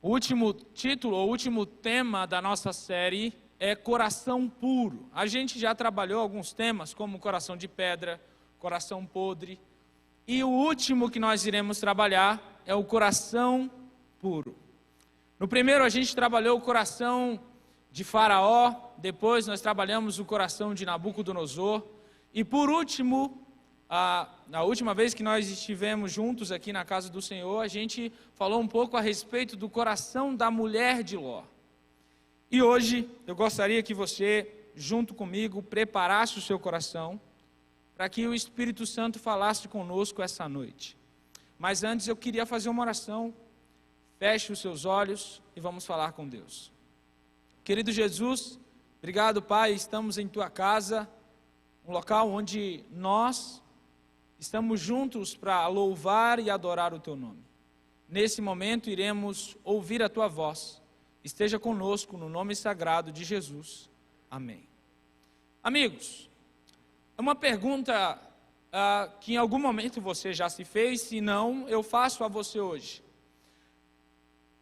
O último título, o último tema da nossa série é coração puro. A gente já trabalhou alguns temas como coração de pedra, coração podre. E o último que nós iremos trabalhar é o coração puro. No primeiro a gente trabalhou o coração de Faraó, depois nós trabalhamos o coração de Nabucodonosor. E por último, na última vez que nós estivemos juntos aqui na casa do Senhor, a gente falou um pouco a respeito do coração da mulher de Ló. E hoje eu gostaria que você, junto comigo, preparasse o seu coração para que o Espírito Santo falasse conosco essa noite. Mas antes eu queria fazer uma oração. Feche os seus olhos e vamos falar com Deus. Querido Jesus, obrigado, Pai, estamos em Tua casa, um local onde nós estamos juntos para louvar e adorar o Teu nome. Nesse momento iremos ouvir a Tua voz. Esteja conosco no nome sagrado de Jesus. Amém. Amigos, é uma pergunta que em algum momento você já se fez, se não, eu faço a você hoje.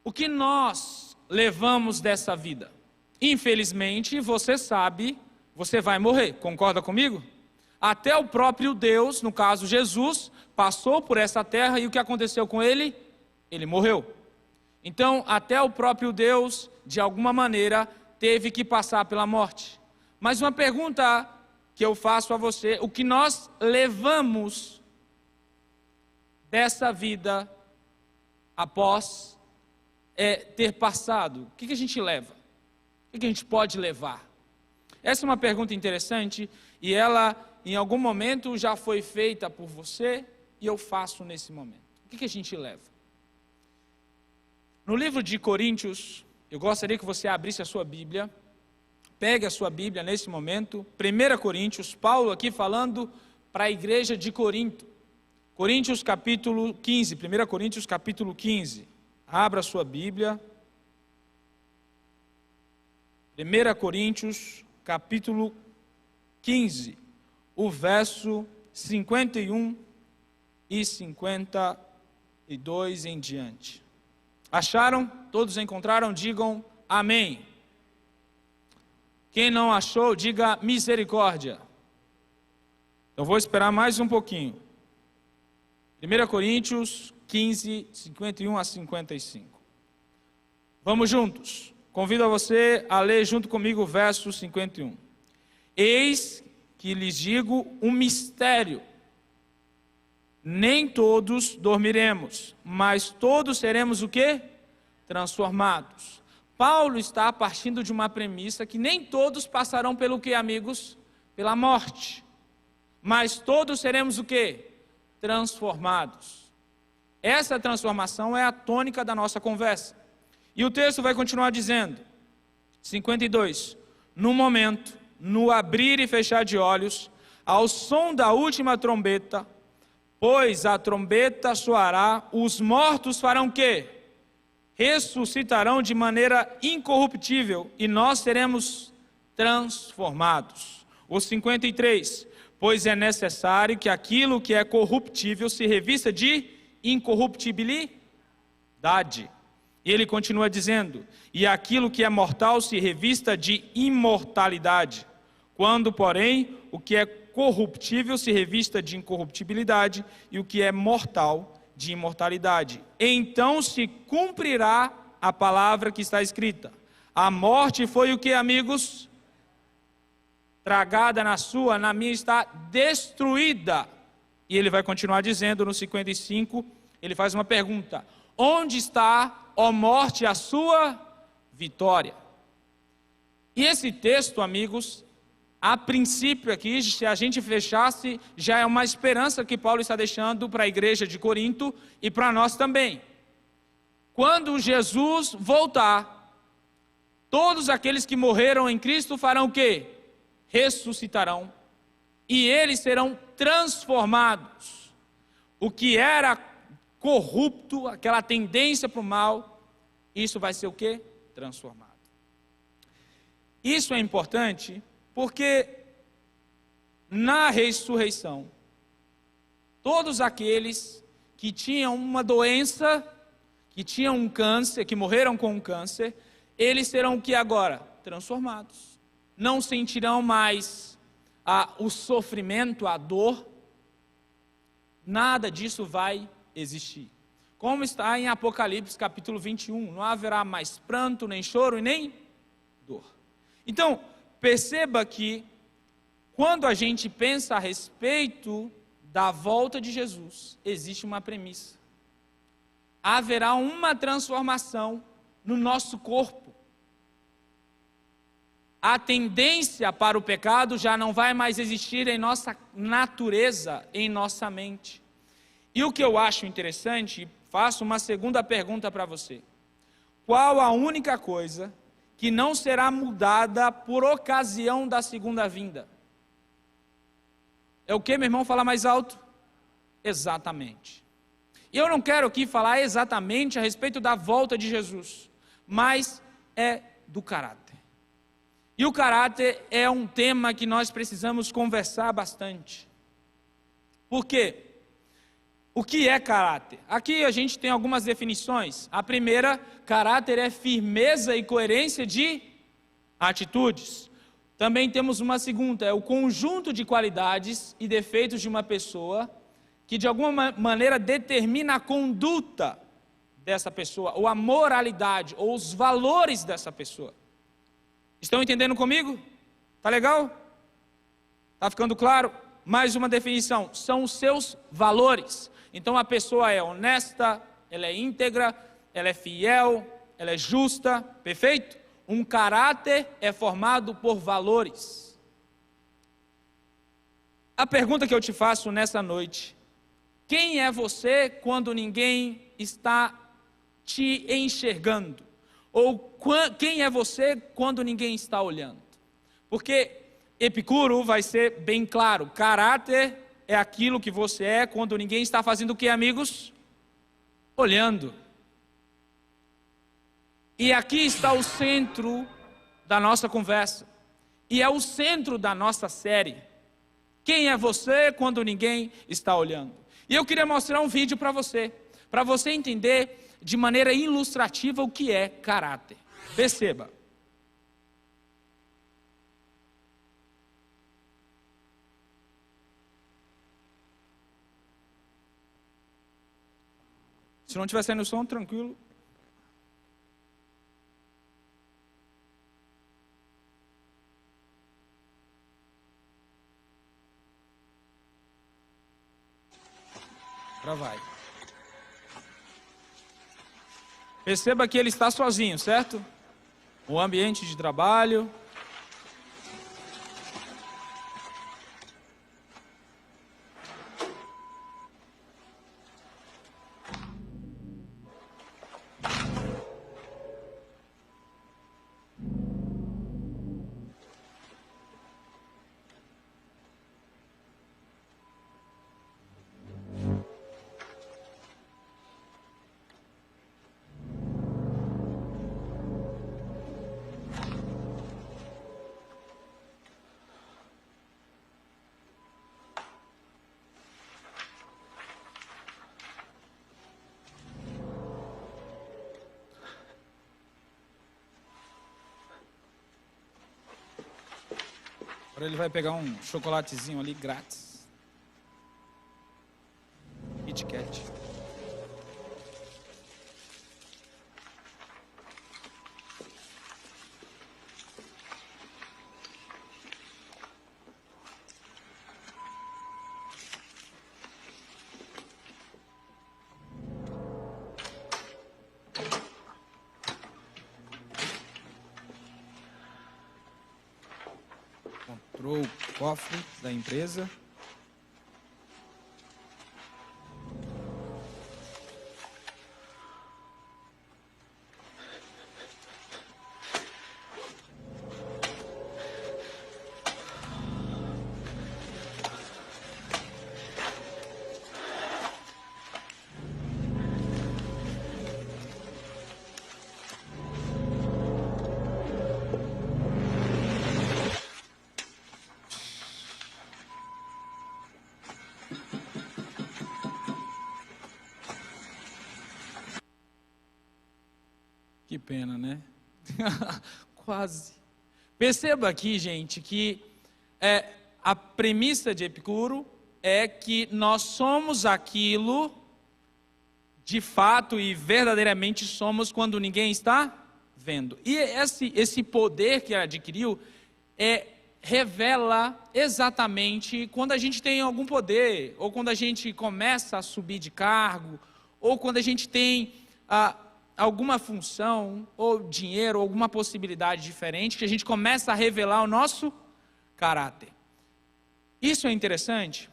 O que nós levamos dessa vida? Infelizmente, você sabe, você vai morrer, concorda comigo? Até o próprio Deus, no caso Jesus, passou por essa terra e o que aconteceu com ele? Ele morreu. Então, até o próprio Deus, de alguma maneira, teve que passar pela morte. Mas uma pergunta que eu faço a você, o que nós levamos dessa vida após ter passado? O que a gente leva? O que a gente pode levar? Essa é uma pergunta interessante e ela, em algum momento, já foi feita por você e eu faço nesse momento. O que a gente leva? No livro de Coríntios, eu gostaria que você abrisse a sua Bíblia. Pegue a sua Bíblia nesse momento. 1 Coríntios, Paulo aqui falando para a igreja de Corinto. Coríntios capítulo 15, 1 Coríntios capítulo 15. Abra a sua Bíblia. 1 Coríntios capítulo 15, o verso 51 e 52 em diante. Acharam? Todos encontraram? Digam amém. Quem não achou, diga misericórdia. Eu vou esperar mais um pouquinho. 1 Coríntios 15, 51 a 55. Vamos juntos. Convido a você a ler junto comigo o verso 51. Eis que lhes digo um mistério. Nem todos dormiremos, mas todos seremos o quê? Transformados. Paulo está partindo de uma premissa que nem todos passarão pelo quê, amigos? Pela morte. Mas todos seremos o quê? Transformados. Essa transformação é a tônica da nossa conversa. E o texto vai continuar dizendo, 52, no momento, no abrir e fechar de olhos, ao som da última trombeta, pois a trombeta soará, os mortos farão o quê? Ressuscitarão de maneira incorruptível e nós seremos transformados. O 53, pois é necessário que aquilo que é corruptível se revista de incorruptibilidade. E ele continua dizendo, e aquilo que é mortal se revista de imortalidade. Quando, porém, o que é corruptível se revista de incorruptibilidade e o que é mortal de imortalidade. Então se cumprirá a palavra que está escrita. A morte foi o que, amigos? Tragada na minha está destruída. E ele vai continuar dizendo no 55, ele faz uma pergunta. Onde está, ó morte, a sua vitória? E esse texto, amigos, a princípio aqui, se a gente fechasse, já é uma esperança que Paulo está deixando para a igreja de Corinto e para nós também. Quando Jesus voltar, todos aqueles que morreram em Cristo farão o quê? Ressuscitarão. E eles serão transformados. O que era corrupto, aquela tendência para o mal, isso vai ser o quê? Transformado. Isso é importante porque na ressurreição, todos aqueles que tinham uma doença, que tinham um câncer, que morreram com um câncer, eles serão o que agora? Transformados. Não sentirão mais o sofrimento, a dor. Nada disso vai existir. Como está em Apocalipse capítulo 21, não haverá mais pranto, nem choro e nem dor. Então, perceba que quando a gente pensa a respeito da volta de Jesus, existe uma premissa. Haverá uma transformação no nosso corpo. A tendência para o pecado já não vai mais existir em nossa natureza, em nossa mente. E o que eu acho interessante, faço uma segunda pergunta para você. Qual a única coisa que não será mudada por ocasião da segunda vinda? É o que, meu irmão? Fala mais alto. Exatamente. E eu não quero aqui falar exatamente a respeito da volta de Jesus, mas é do caráter. E o caráter é um tema que nós precisamos conversar bastante. Por quê? O que é caráter? Aqui a gente tem algumas definições. A primeira, caráter é firmeza e coerência de atitudes. Também temos uma segunda, é o conjunto de qualidades e defeitos de uma pessoa que de alguma maneira determina a conduta dessa pessoa, ou a moralidade, ou os valores dessa pessoa. Estão entendendo comigo? Tá legal? Tá ficando claro? Mais uma definição, são os seus valores. Então a pessoa é honesta, ela é íntegra, ela é fiel, ela é justa, perfeito? Um caráter é formado por valores. A pergunta que eu te faço nessa noite: quem é você quando ninguém está te enxergando? Ou quem é você quando ninguém está olhando? Porque Epicuro vai ser bem claro, caráter é aquilo que você é quando ninguém está fazendo o que, amigos? Olhando. E aqui está o centro da nossa conversa. E é o centro da nossa série. Quem é você quando ninguém está olhando? E eu queria mostrar um vídeo para você entender de maneira ilustrativa o que é caráter. Perceba. Se não estiver saindo o som, tranquilo. Vai. Perceba que ele está sozinho, certo? O ambiente de trabalho. Agora ele vai pegar um chocolatezinho ali grátis. Kit Kat. Encontrou o cofre da empresa. Que pena, né? Quase. Perceba aqui, gente, que a premissa de Epicuro é que nós somos aquilo, de fato e verdadeiramente somos, quando ninguém está vendo. E esse poder que ele adquiriu revela exatamente quando a gente tem algum poder, ou quando a gente começa a subir de cargo, ou quando a gente tem alguma função, ou dinheiro, ou alguma possibilidade diferente, que a gente começa a revelar o nosso caráter. Isso é interessante,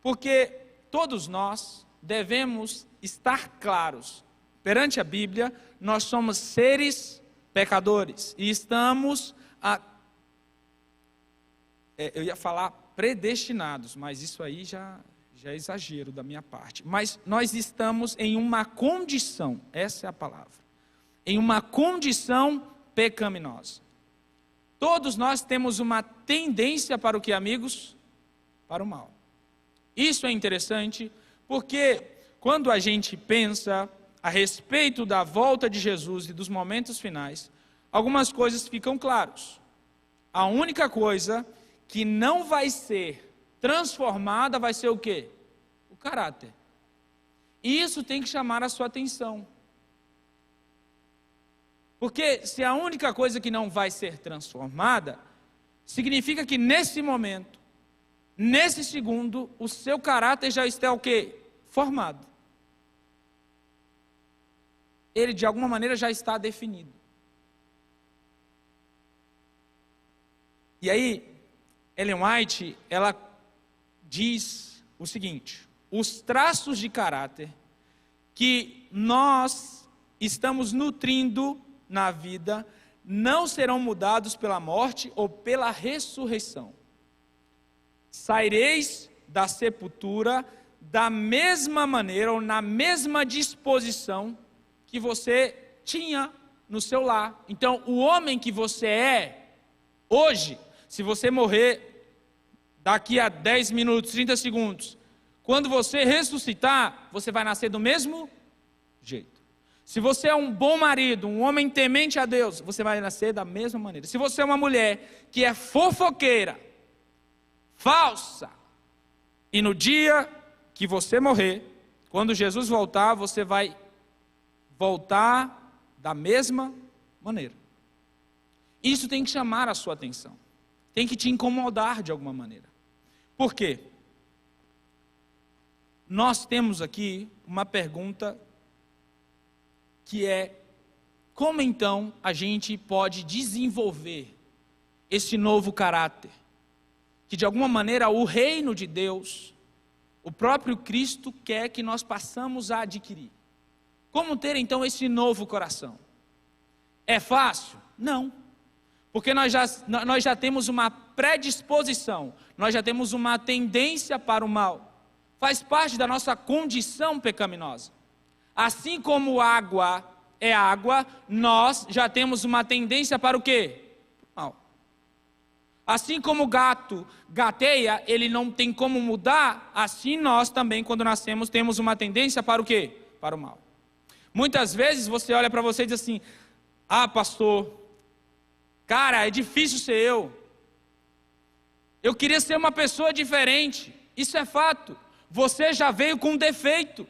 porque todos nós devemos estar claros. Perante a Bíblia, nós somos seres pecadores, e estamos, eu ia falar predestinados, mas isso aí já é exagero da minha parte. Mas nós estamos em uma condição, essa é a palavra, em uma condição pecaminosa. Todos nós temos uma tendência para o que, amigos? Para o mal. Isso é interessante, porque quando a gente pensa a respeito da volta de Jesus e dos momentos finais, algumas coisas ficam claras. A única coisa que não vai ser transformada vai ser o quê? O caráter. E isso tem que chamar a sua atenção. Porque se a única coisa que não vai ser transformada, significa que nesse momento, nesse segundo, o seu caráter já está o quê? Formado. Ele de alguma maneira já está definido. E aí, Ellen White, ela diz o seguinte: os traços de caráter que nós estamos nutrindo na vida não serão mudados pela morte ou pela ressurreição. Saireis da sepultura da mesma maneira ou na mesma disposição que você tinha no seu lar. Então, o homem que você é hoje, se você morrer daqui a 10 minutos, 30 segundos, quando você ressuscitar, você vai nascer do mesmo jeito. Se você é um bom marido, um homem temente a Deus, você vai nascer da mesma maneira. Se você é uma mulher que é fofoqueira, falsa, e no dia que você morrer, quando Jesus voltar, você vai voltar da mesma maneira. Isso tem que chamar a sua atenção. Tem que te incomodar de alguma maneira. Por quê? Nós temos aqui uma pergunta que é: como então a gente pode desenvolver esse novo caráter? Que de alguma maneira o reino de Deus, o próprio Cristo quer que nós passamos a adquirir. Como ter então esse novo coração? É fácil? Não. Porque nós já temos uma predisposição, nós já temos uma tendência para o mal. Faz parte da nossa condição pecaminosa. Assim como água é água, nós já temos uma tendência para o quê? Mal. Assim como o gato gateia, ele não tem como mudar, assim nós também, quando nascemos, temos uma tendência para o quê? Para o mal. Muitas vezes você olha para você e diz assim: ah, pastor, cara, é difícil ser eu. Eu queria ser uma pessoa diferente. Isso é fato. Você já veio com defeito.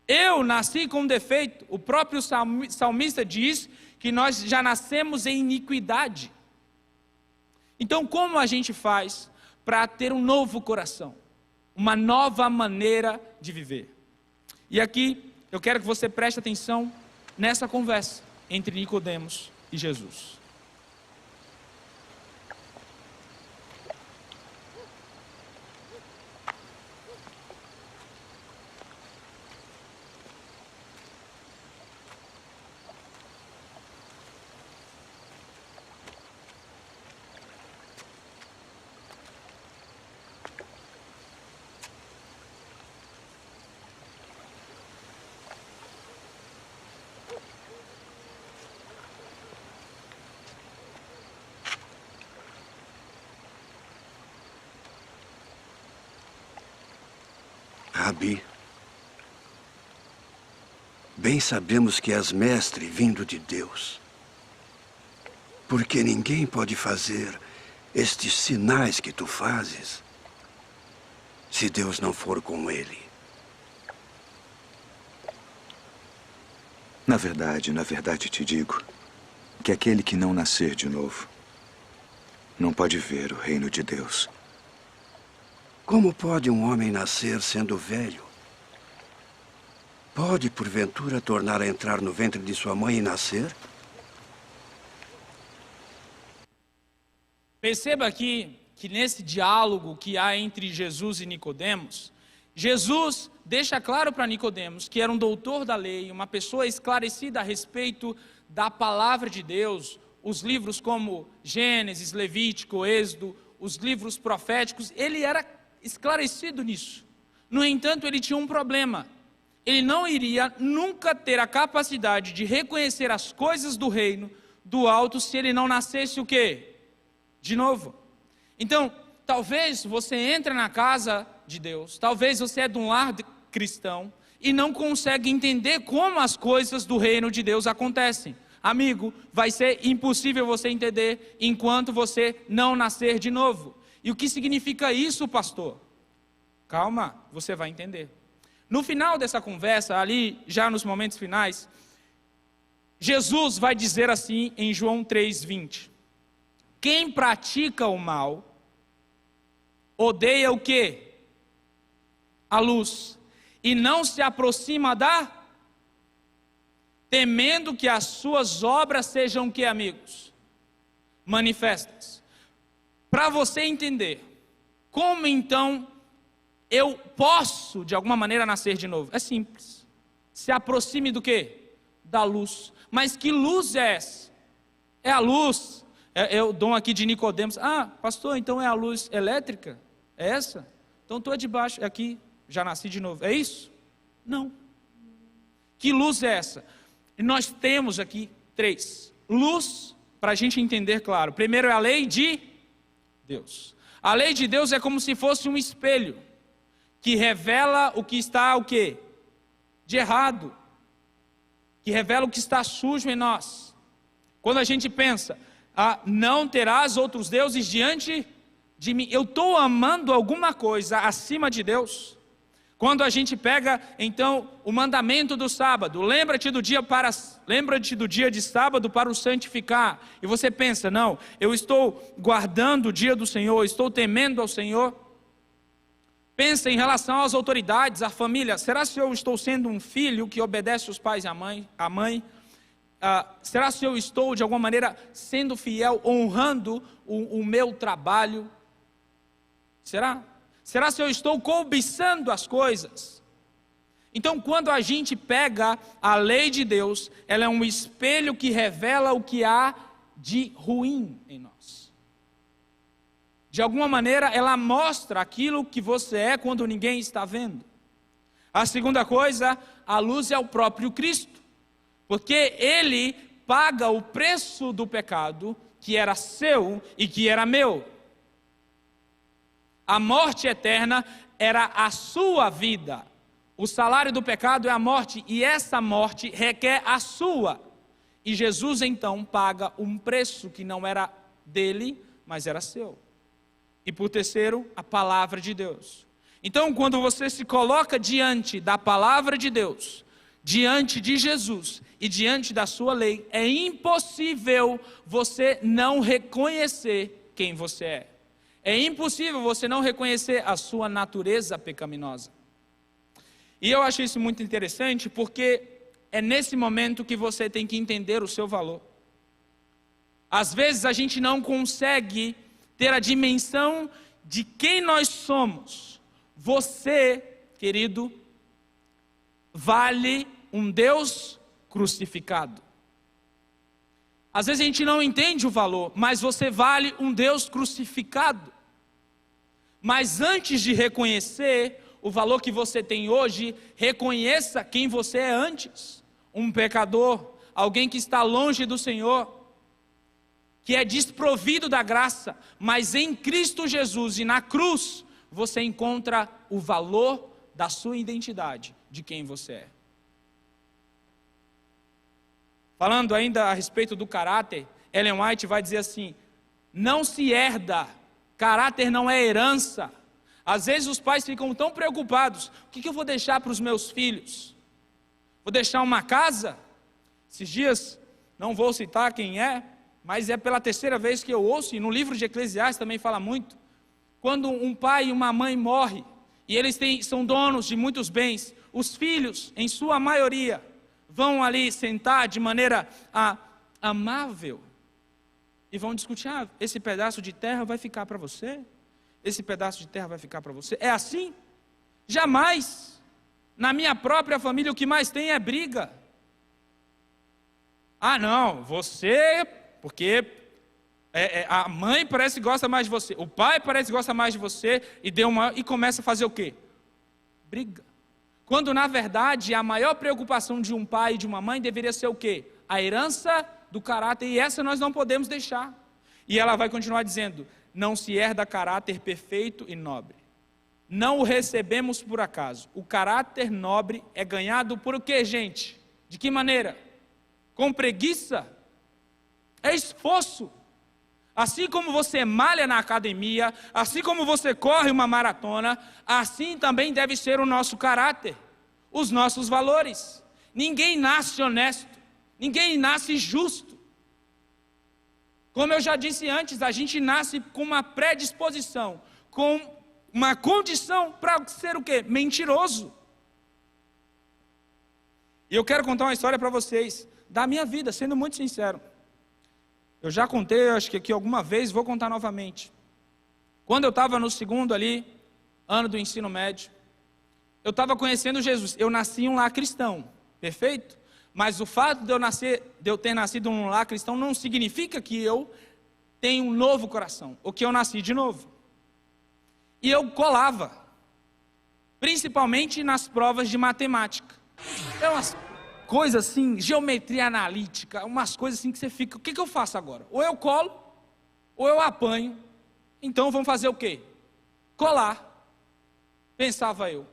Eu nasci com defeito. O próprio salmista diz que nós já nascemos em iniquidade. Então, como a gente faz para ter um novo coração? Uma nova maneira de viver? E aqui, eu quero que você preste atenção nessa conversa entre Nicodemos e Jesus. Rabi, Bem sabemos que és mestre vindo de Deus, porque ninguém pode fazer estes sinais que tu fazes se Deus não for com ele. Na verdade te digo que aquele que não nascer de novo não pode ver o reino de Deus. Como pode um homem nascer sendo velho? Pode, porventura, tornar a entrar no ventre de sua mãe e nascer? Perceba aqui que nesse diálogo que há entre Jesus e Nicodemos, Jesus deixa claro para Nicodemos que era um doutor da lei, uma pessoa esclarecida a respeito da palavra de Deus, os livros como Gênesis, Levítico, Êxodo, os livros proféticos, ele era esclarecido nisso. No entanto, ele tinha um problema. Ele não iria nunca ter a capacidade de reconhecer as coisas do reino, do alto, se ele não nascesse o quê? De novo. Então, talvez você entre na casa de Deus, talvez você é de um lar cristão e não consegue entender como as coisas do reino de Deus acontecem. Amigo, vai ser impossível você entender enquanto você não nascer de novo. E o que significa isso, pastor? Calma, você vai entender. No final dessa conversa, ali, já nos momentos finais, Jesus vai dizer assim em João 3:20. Quem pratica o mal, odeia o quê? A luz. E não se aproxima da... temendo que as suas obras sejam o quê, amigos? Manifestas. Para você entender, como então eu posso, de alguma maneira, nascer de novo? É simples. Se aproxime do quê? Da luz. Mas que luz é essa? É a luz. É o dom aqui de Nicodemos. Ah, pastor, então é a luz elétrica? É essa? Então estou debaixo, aqui, já nasci de novo. É isso? Não. Que luz é essa? E nós temos aqui 3. Luz, para a gente entender claro. Primeiro é a lei de Deus. A lei de Deus é como se fosse um espelho que revela o que está o quê? De errado. Que revela o que está sujo em nós. Quando a gente pensa, não terás outros deuses diante de mim. Eu estou amando alguma coisa acima de Deus. Quando a gente pega, então, o mandamento do sábado, lembra-te do dia de sábado para o santificar. E você pensa, não, eu estou guardando o dia do Senhor, estou temendo ao Senhor. Pensa em relação às autoridades, à família. Será se eu estou sendo um filho que obedece os pais e a mãe? Será se eu estou, de alguma maneira, sendo fiel, honrando o meu trabalho? Será? Será se eu estou cobiçando as coisas? Então, quando a gente pega a lei de Deus, ela é um espelho que revela o que há de ruim em nós. De alguma maneira, ela mostra aquilo que você é quando ninguém está vendo. A segunda coisa, a luz é o próprio Cristo. Porque Ele paga o preço do pecado, que era seu e que era meu. A morte eterna era a sua vida. O salário do pecado é a morte, e essa morte requer a sua. E Jesus então paga um preço que não era dele, mas era seu. E por terceiro, a palavra de Deus. Então, quando você se coloca diante da palavra de Deus, diante de Jesus e diante da sua lei, é impossível você não reconhecer quem você é. É impossível você não reconhecer a sua natureza pecaminosa. E eu acho isso muito interessante, porque é nesse momento que você tem que entender o seu valor. Às vezes a gente não consegue ter a dimensão de quem nós somos. Você, querido, vale um Deus crucificado. Às vezes a gente não entende o valor, mas você vale um Deus crucificado. Mas antes de reconhecer o valor que você tem hoje, reconheça quem você é antes. Um pecador, alguém que está longe do Senhor, que é desprovido da graça, mas em Cristo Jesus e na cruz, você encontra o valor da sua identidade, de quem você é. Falando ainda a respeito do caráter, Ellen White vai dizer assim: não se herda, caráter não é herança. Às vezes os pais ficam tão preocupados: o que eu vou deixar para os meus filhos? Vou deixar uma casa? Esses dias, não vou citar quem é, mas é pela terceira vez que eu ouço, e no livro de Eclesiastes também fala muito, quando um pai e uma mãe morrem, e eles são donos de muitos bens, os filhos, em sua maioria, vão ali sentar de maneira amável, e vão discutir: esse pedaço de terra vai ficar para você? Esse pedaço de terra vai ficar para você? É assim? Jamais. Na minha própria família o que mais tem é briga. Não, você, porque a mãe parece que gosta mais de você, o pai parece que gosta mais de você, e começa a fazer o quê? Briga. Quando na verdade a maior preocupação de um pai e de uma mãe deveria ser o quê? A herança do caráter, e essa nós não podemos deixar. E ela vai continuar dizendo: não se herda caráter perfeito e nobre. Não o recebemos por acaso. O caráter nobre é ganhado por o quê, gente? De que maneira? Com preguiça? É esforço. Assim como você malha na academia, assim como você corre uma maratona, assim também deve ser o nosso caráter, os nossos valores. Ninguém nasce honesto, ninguém nasce justo. Como eu já disse antes, a gente nasce com uma predisposição, com uma condição para ser o quê? Mentiroso. E eu quero contar uma história para vocês, da minha vida, sendo muito sincero. Eu já contei, acho que aqui alguma vez, vou contar novamente. Quando eu estava no segundo ano do ensino médio, eu estava conhecendo Jesus. Eu nasci em um lar cristão, perfeito? Mas o fato de eu ter nascido em um lar cristão não significa que eu tenho um novo coração, ou que eu nasci de novo. E eu colava, principalmente nas provas de matemática. É umas coisas assim, geometria analítica, umas coisas assim que você fica: o que eu faço agora? Ou eu colo, ou eu apanho. Então vamos fazer o quê? Colar, pensava eu.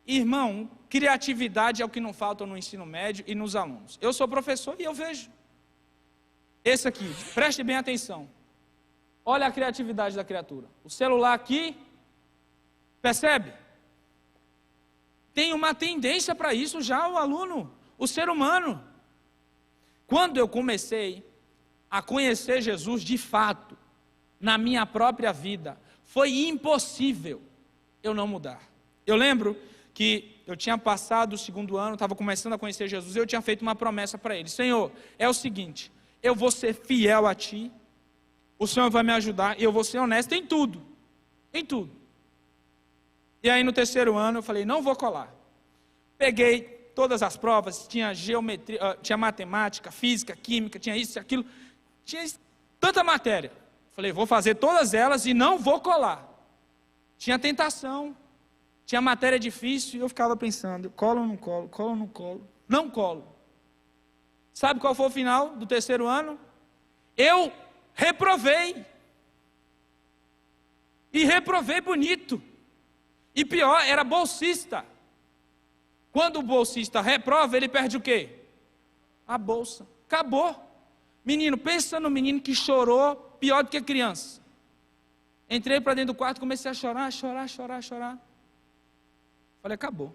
Irmão, criatividade é o que não falta no ensino médio e nos alunos. Eu sou professor e eu vejo. Esse aqui, preste bem atenção. Olha a criatividade da criatura. O celular aqui, percebe? Tem uma tendência para isso já o aluno, o ser humano. Quando eu comecei a conhecer Jesus de fato, na minha própria vida, foi impossível eu não mudar. Eu lembro que eu tinha passado o segundo ano, estava começando a conhecer Jesus, e eu tinha feito uma promessa para ele: Senhor, é o seguinte, eu vou ser fiel a Ti, o Senhor vai me ajudar, e eu vou ser honesto em tudo, em tudo. E aí no terceiro ano eu falei: não vou colar. Peguei todas as provas, tinha geometria, tinha matemática, física, química, tinha isso e aquilo, tinha tanta matéria. Falei: vou fazer todas elas e não vou colar. Tinha tentação, tinha matéria difícil, e eu ficava pensando: colo ou não colo, colo ou não colo, não colo. Sabe qual foi o final do terceiro ano? Eu reprovei. E reprovei bonito. E pior, era bolsista. Quando o bolsista reprova, ele perde o quê? A bolsa. Acabou. Menino, pensa no menino que chorou pior do que criança. Entrei para dentro do quarto, comecei a chorar. Falei: acabou.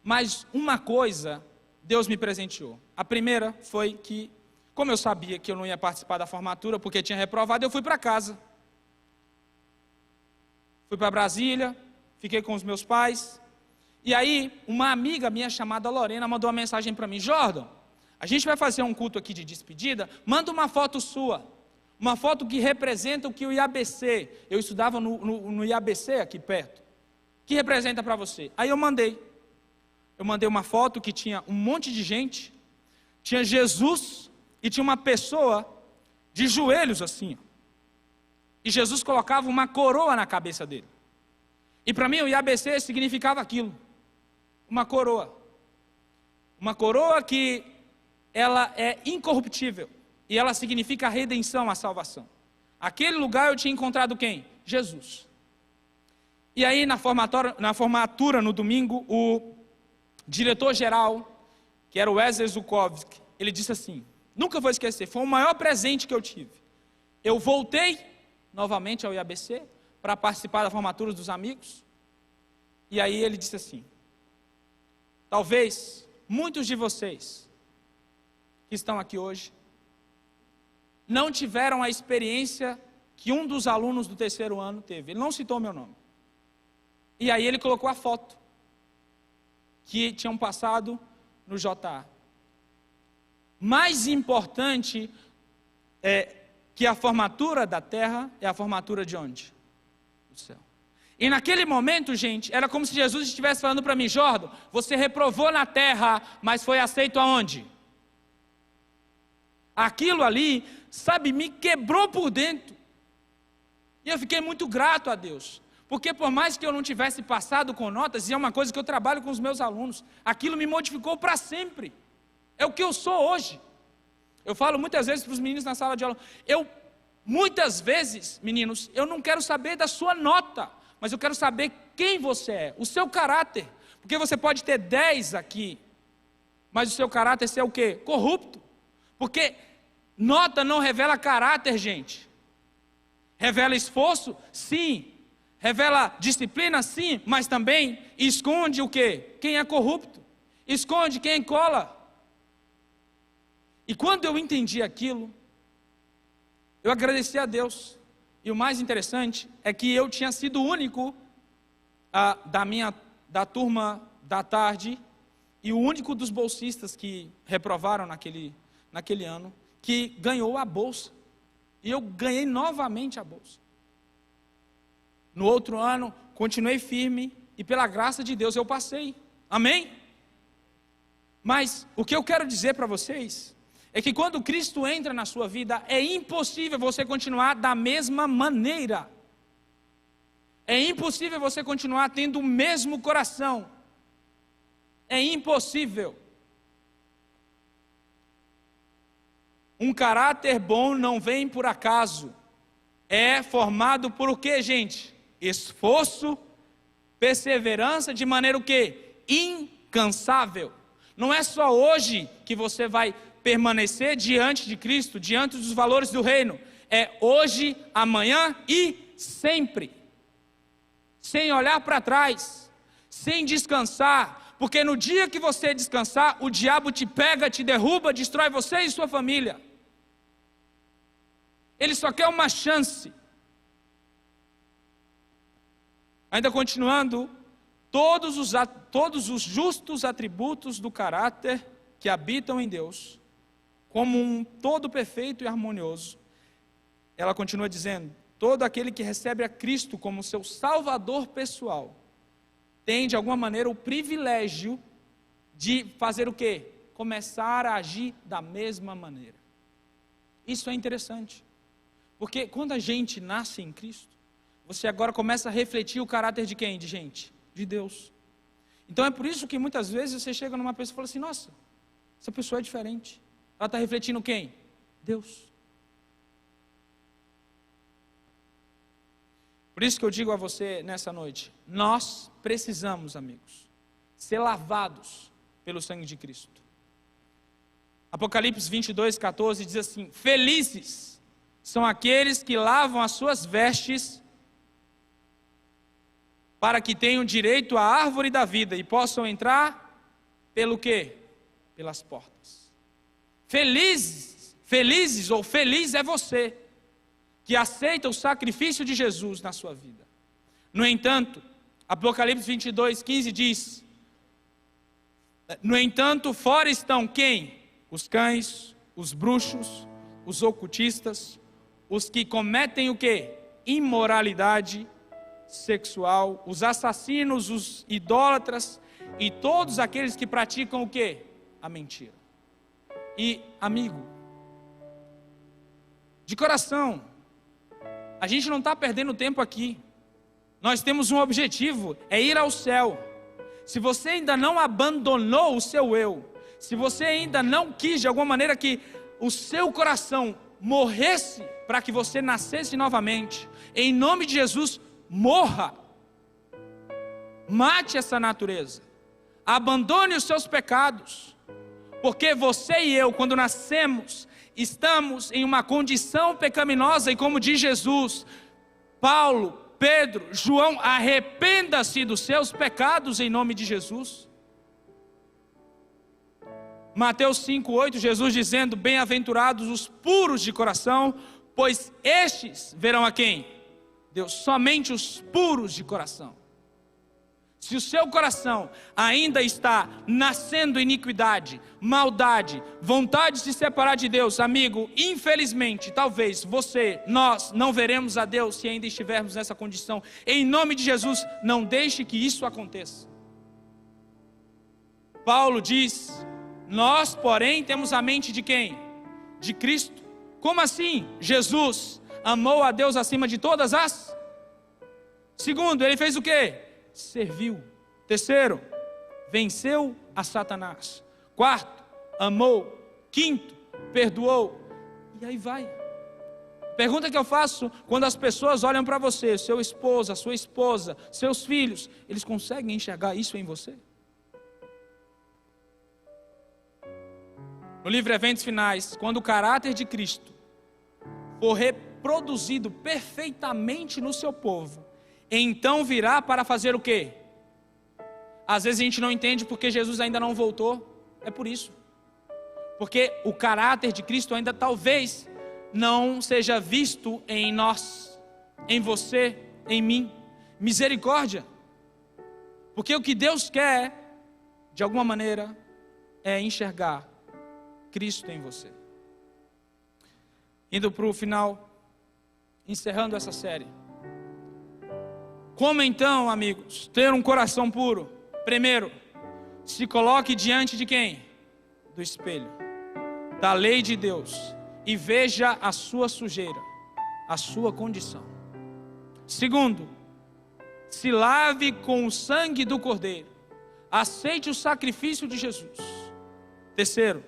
Mas uma coisa Deus me presenteou. A primeira foi que, como eu sabia que eu não ia participar da formatura porque tinha reprovado, eu fui para casa. Fui para Brasília, fiquei com os meus pais. E aí, uma amiga minha chamada Lorena mandou uma mensagem para mim: Jordan, a gente vai fazer um culto aqui de despedida, manda uma foto sua, uma foto que representa o que o IABC, eu estudava no IABC aqui perto, que representa para você. Aí eu mandei uma foto que tinha um monte de gente, tinha Jesus e tinha uma pessoa de joelhos assim, e Jesus colocava uma coroa na cabeça dele. E para mim o IABC significava aquilo, uma coroa que ela é incorruptível, e ela significa a redenção, a salvação. Aquele lugar eu tinha encontrado quem? Jesus. E aí na formatura no domingo, o diretor-geral, que era o Wesley Zukovski, ele disse assim, nunca vou esquecer, foi o maior presente que eu tive. Eu voltei novamente ao IABC para participar da formatura dos amigos. E aí ele disse assim, talvez muitos de vocês que estão aqui hoje não tiveram a experiência que um dos alunos do 3º ano teve. Ele não citou meu nome. E aí ele colocou a foto que tinham passado no JA. Mais importante que a formatura da terra é a formatura de onde? Do céu. E naquele momento, gente, era como se Jesus estivesse falando para mim, Jordan, você reprovou na terra, mas foi aceito aonde? Aquilo ali, sabe, me quebrou por dentro. E eu fiquei muito grato a Deus. Porque por mais que eu não tivesse passado com notas, e é uma coisa que eu trabalho com os meus alunos, aquilo me modificou para sempre. É o que eu sou hoje. Eu falo muitas vezes para os meninos na sala de aula, muitas vezes, meninos, eu não quero saber da sua nota, mas eu quero saber quem você é, o seu caráter. Porque você pode ter 10 aqui, mas o seu caráter ser o quê? Corrupto. Porque nota não revela caráter, gente. Revela esforço? Sim. Revela disciplina? Sim. Mas também esconde o quê? Quem é corrupto. Esconde quem cola. E quando eu entendi aquilo, eu agradeci a Deus. E o mais interessante é que eu tinha sido o único da turma da tarde e o único dos bolsistas que reprovaram naquele ano, que ganhou a bolsa. E eu ganhei novamente a bolsa. No outro ano, continuei firme e pela graça de Deus eu passei. Amém? Mas o que eu quero dizer para vocês é que quando Cristo entra na sua vida, é impossível você continuar da mesma maneira. É impossível você continuar tendo o mesmo coração. É impossível. Um caráter bom não vem por acaso. É formado por o quê, gente? Esforço, perseverança, de maneira o quê? Incansável. Não é só hoje que você vai permanecer diante de Cristo, diante dos valores do reino. É hoje, amanhã e sempre. Sem olhar para trás, sem descansar, porque no dia que você descansar, o diabo te pega, te derruba, destrói você e sua família. Ele só quer uma chance. Ainda continuando, todos os justos atributos do caráter que habitam em Deus, como um todo perfeito e harmonioso, ela continua dizendo, todo aquele que recebe a Cristo como seu Salvador pessoal, tem de alguma maneira o privilégio de fazer o quê? Começar a agir da mesma maneira. Isso é interessante, porque quando a gente nasce em Cristo, você agora começa a refletir o caráter de quem? De gente? De Deus. Então é por isso que muitas vezes você chega numa pessoa e fala assim, nossa, essa pessoa é diferente. Ela está refletindo quem? Deus. Por isso que eu digo a você nessa noite, nós precisamos, amigos, ser lavados pelo sangue de Cristo. Apocalipse 22:14 diz assim, felizes são aqueles que lavam as suas vestes para que tenham direito à árvore da vida e possam entrar pelo quê? Pelas portas. Felizes ou feliz é você que aceita o sacrifício de Jesus na sua vida. No entanto, Apocalipse 22:15 diz, no entanto, fora estão quem? Os cães, os bruxos, os ocultistas, os que cometem o quê? Imoralidade sexual, os assassinos, os idólatras e todos aqueles que praticam o quê? A mentira. E, amigo, de coração, a gente não está perdendo tempo aqui. Nós temos um objetivo, é ir ao céu. Se você ainda não abandonou o seu eu, se você ainda não quis de alguma maneira que o seu coração morresse para que você nascesse novamente, em nome de Jesus, morra. Mate essa natureza. Abandone os seus pecados. Porque você e eu, quando nascemos, estamos em uma condição pecaminosa, e como diz Jesus, Paulo, Pedro, João, arrependa-se dos seus pecados em nome de Jesus. Mateus 5:8, Jesus dizendo, bem-aventurados os puros de coração, pois estes verão a quem? Deus, somente os puros de coração. Se o seu coração ainda está nascendo iniquidade, maldade, vontade de se separar de Deus, amigo, infelizmente, talvez nós não veremos a Deus se ainda estivermos nessa condição. Em nome de Jesus, não deixe que isso aconteça. Paulo diz, nós, porém, temos a mente de quem? De Cristo. Como assim? Jesus amou a Deus acima de todas as? Segundo, ele fez o quê? Serviu. Terceiro, venceu a Satanás. Quarto, amou. Quinto, perdoou. E aí vai. Pergunta que eu faço quando as pessoas olham para você, seu esposo, a sua esposa, seus filhos, eles conseguem enxergar isso em você? No livro Eventos Finais, quando o caráter de Cristo for reproduzido perfeitamente no seu povo, então virá para fazer o quê? Às vezes a gente não entende porque Jesus ainda não voltou. É por isso. Porque o caráter de Cristo ainda talvez não seja visto em nós, em você, em mim. Misericórdia. Porque o que Deus quer, de alguma maneira, é enxergar Cristo em você. Indo para o final, encerrando essa série. Como então, amigos, ter um coração puro? Primeiro, se coloque diante de quem? Do espelho, da lei de Deus, e veja a sua sujeira, a sua condição. Segundo, se lave com o sangue do Cordeiro, aceite o sacrifício de Jesus. Terceiro,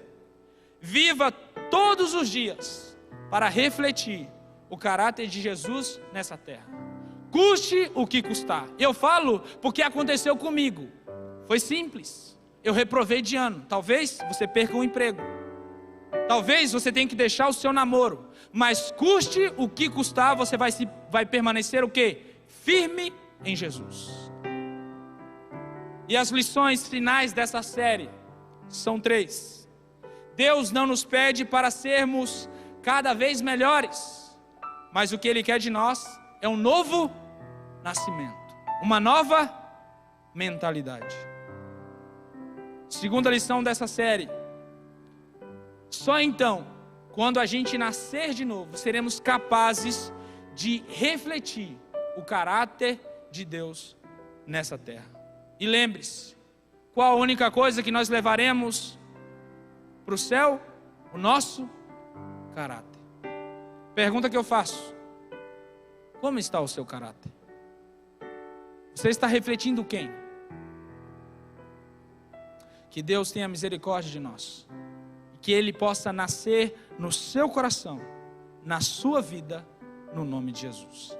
viva todos os dias para refletir o caráter de Jesus nessa terra. Custe o que custar. Eu falo porque aconteceu comigo. Foi simples. Eu reprovei de ano. Talvez você perca um emprego. Talvez você tenha que deixar o seu namoro. Mas custe o que custar, você vai permanecer o quê? Firme em Jesus. E as lições finais dessa série são 3. Deus não nos pede para sermos cada vez melhores, mas o que Ele quer de nós é um novo nascimento, uma nova mentalidade. Segunda lição dessa série: só então, quando a gente nascer de novo, seremos capazes de refletir o caráter de Deus nessa terra. E lembre-se, qual a única coisa que nós levaremos para o céu? O nosso caráter. Pergunta que eu faço: como está o seu caráter? Você está refletindo quem? Que Deus tenha misericórdia de nós, que Ele possa nascer no seu coração, na sua vida, no nome de Jesus.